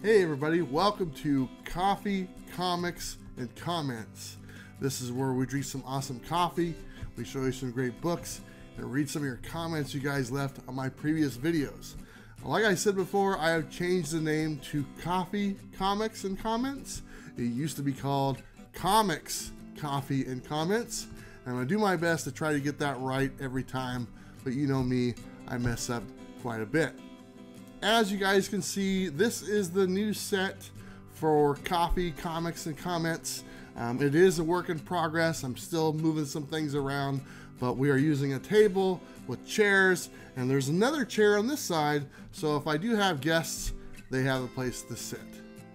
Hey everybody, welcome to Coffee, Comics, and Comments. This is where we drink some awesome coffee, we show you some great books, and read some of your comments you guys left on my previous videos. Like I said before, I have changed the name to Coffee, Comics, and Comments. It used to be called Comics, Coffee, and Comments. And I'm going to do my best to try to get that right every time, but you know me, I mess up quite a bit. As you guys can see, this is the new set for Coffee, Comics, and Comments. It is a work in progress. I'm still moving some things around, but we are using a table with chairs, and there's another chair on this side, so if I do have guests, they have a place to sit.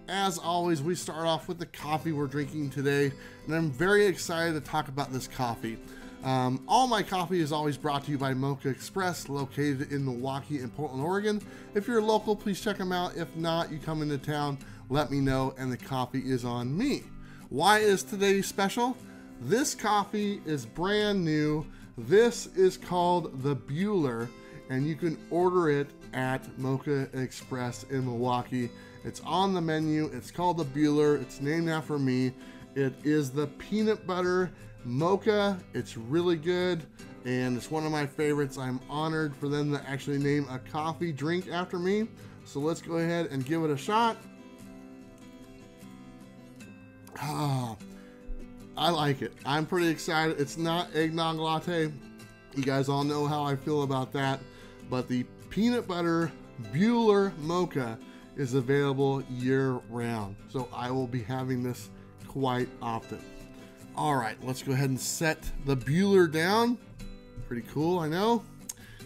As always, we start off with the coffee we're drinking today, and I'm very excited to talk about this coffee. All my coffee is always brought to you by Mocha Express, located in Milwaukee and Portland, Oregon. If you're local, please check them out. If not, you come into town, let me know, and the coffee is on me. Why is today special? This coffee is brand new. This is called the Bueller, and you can order it at Mocha Express in Milwaukee. It's on the menu. It's called the Bueller. It's named after me. It is the peanut butter mocha. It's really good, and it's one of my favorites. I'm honored for them to actually name a coffee drink after me. So let's go ahead and give it a shot. I like it. I'm pretty excited. It's not eggnog latte. You guys all know how I feel about that, but the peanut butter Bueller mocha is available year-round, so I will be having this quite often. All right, let's go ahead and set the Bueller down. Pretty cool, I know.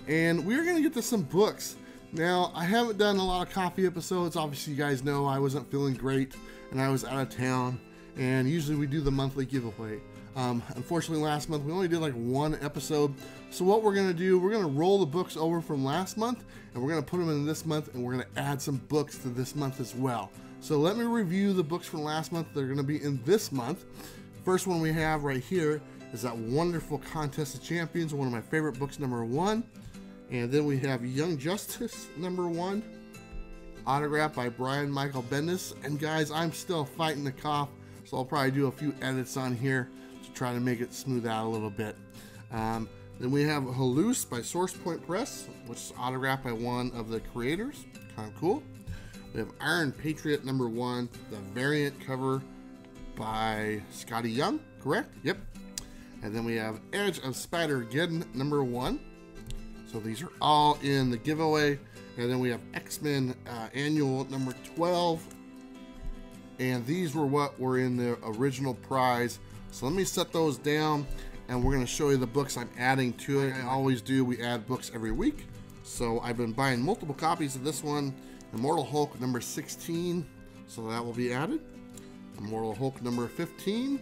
And we're gonna get to some books. Now, I haven't done a lot of coffee episodes. Obviously, you guys know I wasn't feeling great and I was out of town. And usually we do the monthly giveaway. Unfortunately, last month we only did like one episode. So what we're gonna do, we're gonna roll the books over from last month and we're gonna put them in this month, and we're gonna add some books to this month as well. So let me review the books from last month. They're gonna be in this month. First one we have right here is that wonderful Contest of Champions, one of my favorite books, #1. And then we have Young Justice, #1, autographed by Brian Michael Bendis. And guys, I'm still fighting the cough, so I'll probably do a few edits on here to try to make it smooth out a little bit. Then we have Halloose by Source Point Press, which is autographed by one of the creators. Kind of cool. We have Iron Patriot #1, the variant cover by Scotty Young, correct? Yep. And then we have Edge of Spider-Geddon #1. So these are all in the giveaway. And then we have X-Men Annual #12. And these were what were in the original prize. So let me set those down, and we're going to show you the books I'm adding to it. I always do. We add books every week. So I've been buying multiple copies of this one. Immortal Hulk #16. So that will be added. Immortal Hulk #15,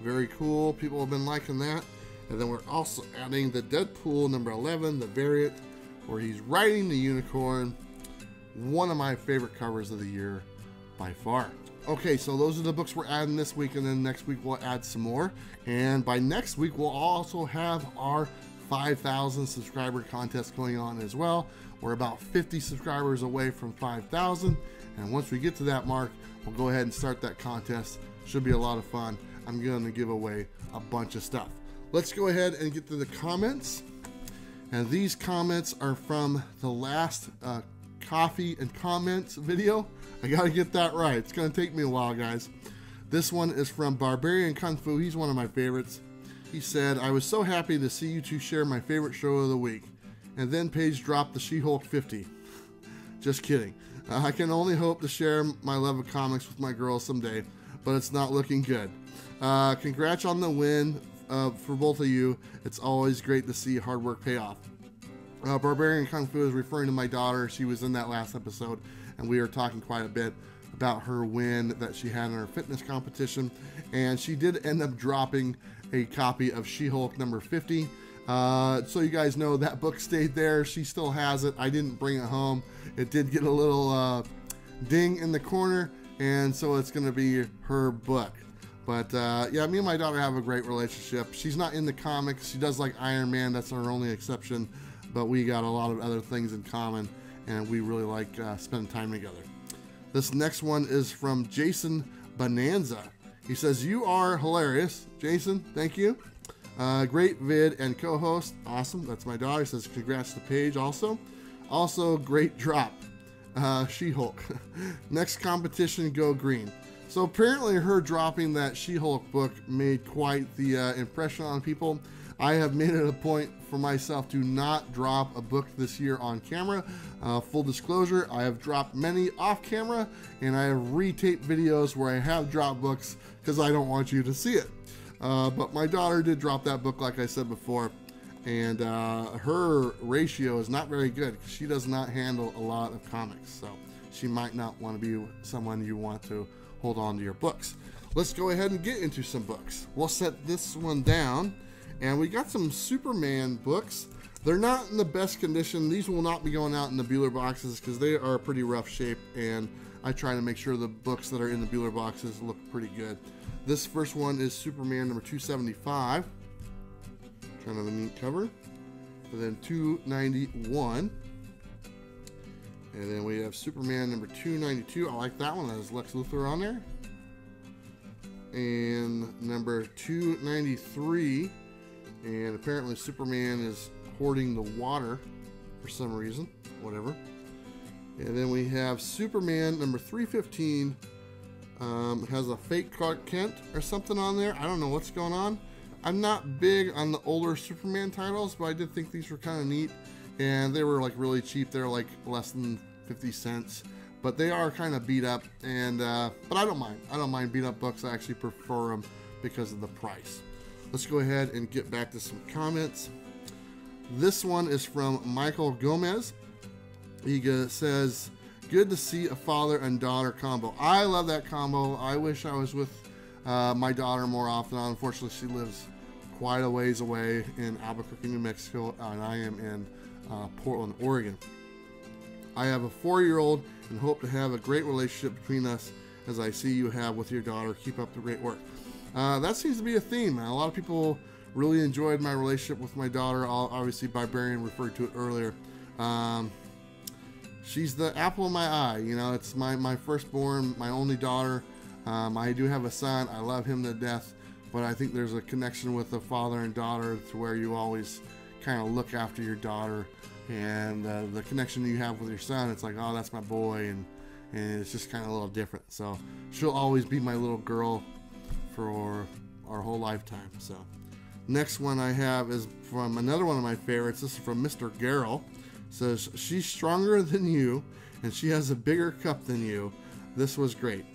very cool. People have been liking that. And then we're also adding the Deadpool #11, the variant, where he's riding the unicorn. One of my favorite covers of the year by far. Okay, so those are the books we're adding this week, and then next week we'll add some more. And by next week we'll also have our 5,000 subscriber contest going on as well. We're about 50 subscribers away from 5,000, and once we get to that mark, we'll go ahead and start that contest. Should be a lot of fun. I'm going to give away a bunch of stuff. Let's go ahead and get to the comments. And these comments are from the last Coffee and Comments video. I got to get that right. It's going to take me a while, guys. This one is from Barbarian Kung Fu. He's one of my favorites. He said, "I was so happy to see you two share my favorite show of the week." And then Paige dropped the She-Hulk 50. Just kidding. I can only hope to share my love of comics with my girls someday, but it's not looking good. Congrats on the win for both of you. It's always great to see hard work pay off. Barbarian Kung Fu is referring to my daughter. She was in that last episode, and we were talking quite a bit about her win that she had in her fitness competition, and she did end up dropping a copy of She-Hulk #50. So you guys know that book stayed there. She still has it. I didn't bring it home. It did get a little ding in the corner, and so it's going to be her book. But yeah, me and my daughter have a great relationship. She's not in the comics. She does like Iron Man. That's her only exception. But we got a lot of other things in common, and we really like spending time together. This next one is from Jason Bonanza. He says, "You are hilarious." Jason, thank you. Great vid and co-host. Awesome. That's my daughter. He says, "Congrats to Paige also." Also, great drop. She-Hulk. Next competition, go green. So apparently her dropping that She-Hulk book made quite the impression on people. I have made it a point for myself to not drop a book this year on camera. Full disclosure, I have dropped many off camera, and I have retaped videos where I have dropped books because I don't want you to see it. But my daughter did drop that book, like I said before, and her ratio is not very good because she does not handle a lot of comics, so she might not want to be someone you want to hold on to your books. Let's go ahead and get into some books. We'll set this one down, and we got some Superman books. They're not in the best condition. These will not be going out in the Bueller boxes because they are pretty rough shape, and I try to make sure the books that are in the Bueller boxes look pretty good. This first one is Superman number 275. Kind of a neat cover. And then 291. And then we have Superman number 292. I like that one. That has Lex Luthor on there. And number 293. And apparently Superman is hoarding the water for some reason. Whatever. And then we have Superman number 315. Has a fake Clark Kent or something on there. I don't know what's going on. I'm not big on the older Superman titles, but I did think these were kind of neat. And they were like really cheap. They're like less than 50 cents. But they are kind of beat up. And but I don't mind. I don't mind beat up books. I actually prefer them because of the price. Let's go ahead and get back to some comments. This one is from Michael Gomez. He says, "Good to see a father and daughter combo." I love that combo. I wish I was with my daughter more often. Unfortunately, she lives quite a ways away in Albuquerque, New Mexico, and I am in Portland, Oregon. I have a 4-year-old and hope to have a great relationship between us as I see you have with your daughter. Keep up the great work. That seems to be a theme. A lot of people really enjoyed my relationship with my daughter. Obviously, Barbarian referred to it earlier. She's the apple of my eye. You know, it's my firstborn, my only daughter. I do have a son. I love him to death, but I think there's a connection with the father and daughter to where you always kind of look after your daughter, and the connection you have with your son, it's like, oh, that's my boy, and it's just kind of a little different. So she'll always be my little girl for our whole lifetime. So next one I have is from another one of my favorites. This is from Mr. Garrel. Says, "She's stronger than you, and she has a bigger cup than you. This was great."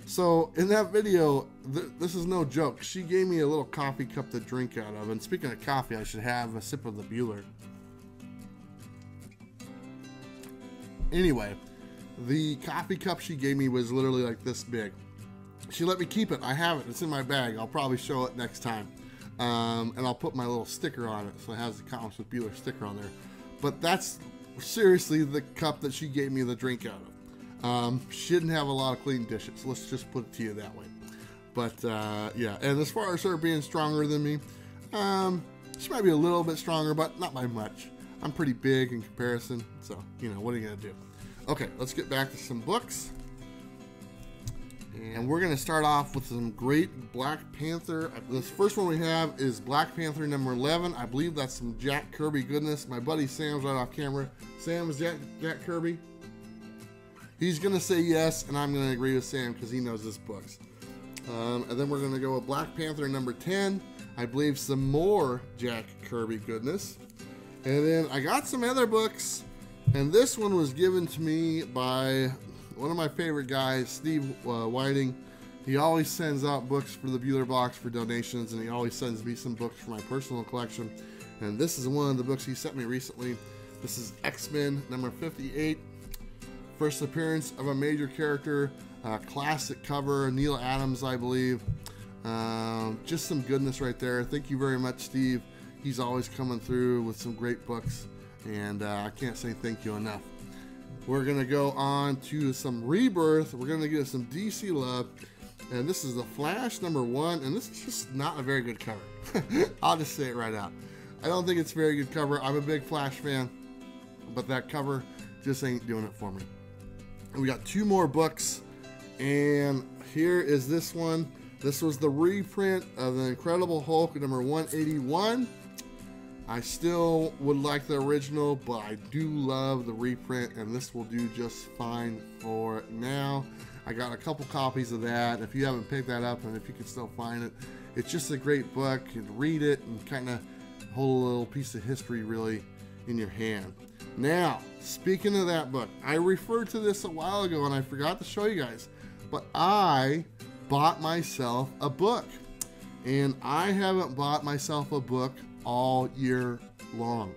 So in that video, this is no joke. She gave me a little coffee cup to drink out of. And speaking of coffee, I should have a sip of the Bueller. Anyway, the coffee cup she gave me was literally like this big. She let me keep it. I have it. It's in my bag. I'll probably show it next time. And I'll put my little sticker on it. So it has the Comics with Bueller sticker on there. But that's seriously the cup that she gave me the drink out of. She didn't have a lot of clean dishes. Let's just put it to you that way. But yeah, and as far as her being stronger than me, she might be a little bit stronger, but not by much. I'm pretty big in comparison, so, you know, what are you going to do? Okay, let's get back to some books. And we're going to start off with some great Black Panther. This first one we have is Black Panther number 11. I believe that's some Jack Kirby goodness. My buddy Sam's right off camera. Sam, is that Jack Kirby? He's going to say yes, and I'm going to agree with Sam because he knows his books. And then we're going to go with Black Panther number 10. I believe some more Jack Kirby goodness. And then I got some other books, and this one was given to me by one of my favorite guys, Steve Whiting. He always sends out books for the Bueller box for donations, and he always sends me some books for my personal collection. And this is one of the books he sent me recently. This is X-Men number 58. First appearance of a major character, classic cover, Neal Adams, I believe. Just some goodness right there. Thank you very much, Steve. He's always coming through with some great books, and I can't say thank you enough. We're going to go on to some Rebirth. We're going to get some DC love, and this is The Flash number 1, and this is just not a very good cover. I'll just say it right out. I don't think it's a very good cover. I'm a big Flash fan, but that cover just ain't doing it for me. And we got 2 more books, and here is this one. This was the reprint of The Incredible Hulk number 181. I still would like the original, but I do love the reprint, and this will do just fine for now. I got a couple copies of that. If you haven't picked that up, and if you can still find it, it's just a great book. You can read it and kind of hold a little piece of history really in your hand. Now, speaking of that book, I referred to this a while ago and I forgot to show you guys, but I bought myself a book, and I haven't bought myself a book all year long.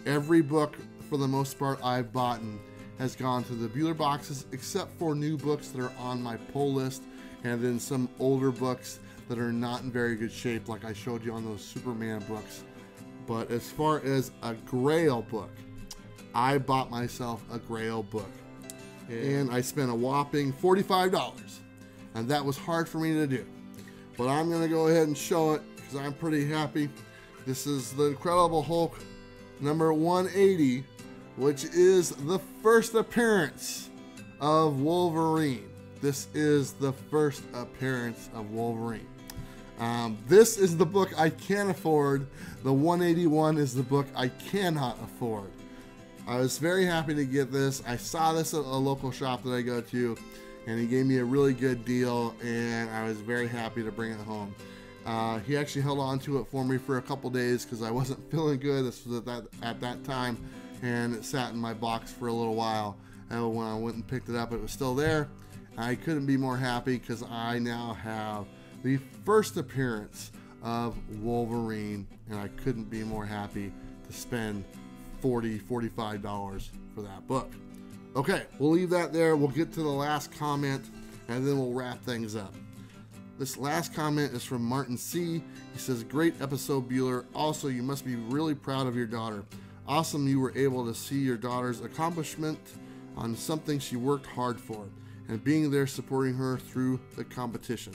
Every book, for the most part, I've bought has gone to the Bueller boxes, except for new books that are on my pull list, and then some older books that are not in very good shape, like I showed you on those Superman books. But as far as a GRAIL book, I bought myself a GRAIL book, and I spent a whopping $45, and that was hard for me to do. But I'm gonna go ahead and show it because I'm pretty happy. This is The Incredible Hulk number 180, which is the first appearance of Wolverine. This is the first appearance of Wolverine. This is the book I can afford. The 181 is the book I cannot afford. I was very happy to get this. I saw this at a local shop that I go to, and he gave me a really good deal, and I was very happy to bring it home. He actually held on to it for me for a couple days because I wasn't feeling good. This was at that time, and it sat in my box for a little while. And when I went and picked it up, it was still there. I couldn't be more happy because I now have the first appearance of Wolverine, and I couldn't be more happy to spend $45 for that book. Okay, we'll leave that there. We'll get to the last comment, and then we'll wrap things up. This last comment is from Martin C. He says, "Great episode, Bueller. Also, you must be really proud of your daughter. Awesome you were able to see your daughter's accomplishment on something she worked hard for, and being there supporting her through the competition."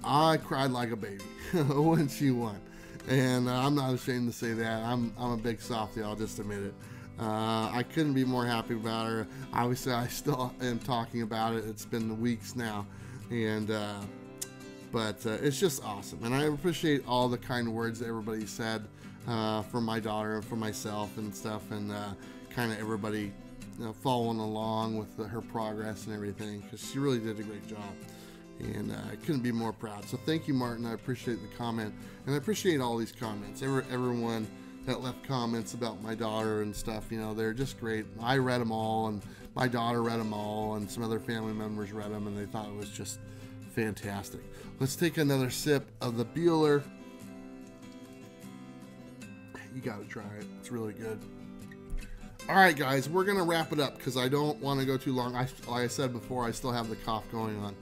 I cried like a baby when she won, and I'm not ashamed to say that. I'm a big softie, I'll just admit it. I couldn't be more happy about her. Obviously, I still am talking about it. It's been weeks now, and but it's just awesome, and I appreciate all the kind words that everybody said for my daughter and for myself and stuff, and kind of everybody following along with her progress and everything, because she really did a great job, and I couldn't be more proud. So thank you, Martin. I appreciate the comment, and I appreciate all these comments. Everyone that left comments about my daughter and stuff, they're just great. I read them all, and my daughter read them all, and some other family members read them, and they thought it was just fantastic. Let's take another sip of the Bueller. You gotta try it. It's really good. All right, guys, we're gonna wrap it up because I don't want to go too long. Like I said before, I still have the cough going on.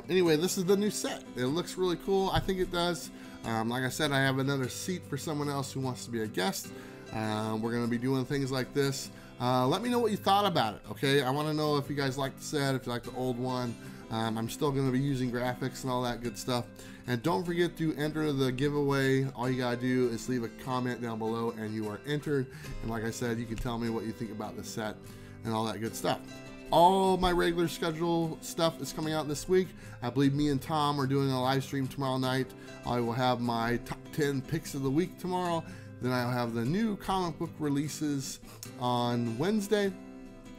Anyway, this is the new set. It looks really cool. I think it does. Like I said, I have another seat for someone else who wants to be a guest. We're going to be doing things like this. Let me know what you thought about it, okay? I want to know if you guys like the set, if you like the old one. I'm still going to be using graphics and all that good stuff. And don't forget to enter the giveaway. All you got to do is leave a comment down below and you are entered. And like I said, you can tell me what you think about the set and all that good stuff. All my regular schedule stuff is coming out this week. I believe me and Tom are doing a live stream tomorrow night. I will have my top 10 picks of the week tomorrow. Then I'll have the new comic book releases on Wednesday.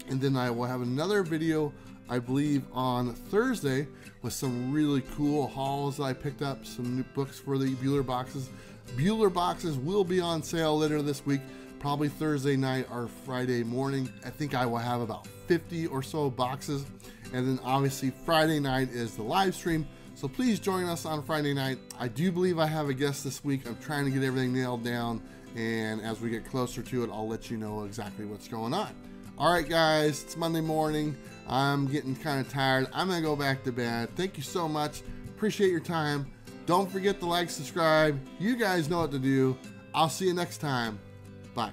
And then I will have another video, I believe, on Thursday with some really cool hauls that I picked up, some new books for the Bueller boxes. Bueller boxes will be on sale later this week, probably Thursday night or Friday morning. I think I will have about 50 or so boxes, and then obviously Friday night is the live stream, so please join us on Friday night. I do believe I have a guest this week. I'm trying to get everything nailed down, and as we get closer to it, I'll let you know exactly what's going on. All right, guys, it's Monday morning. I'm getting kind of tired. I'm gonna go back to bed. Thank you so much. Appreciate your time. Don't forget to like, subscribe. You guys know what to do. I'll see you next time. Bye.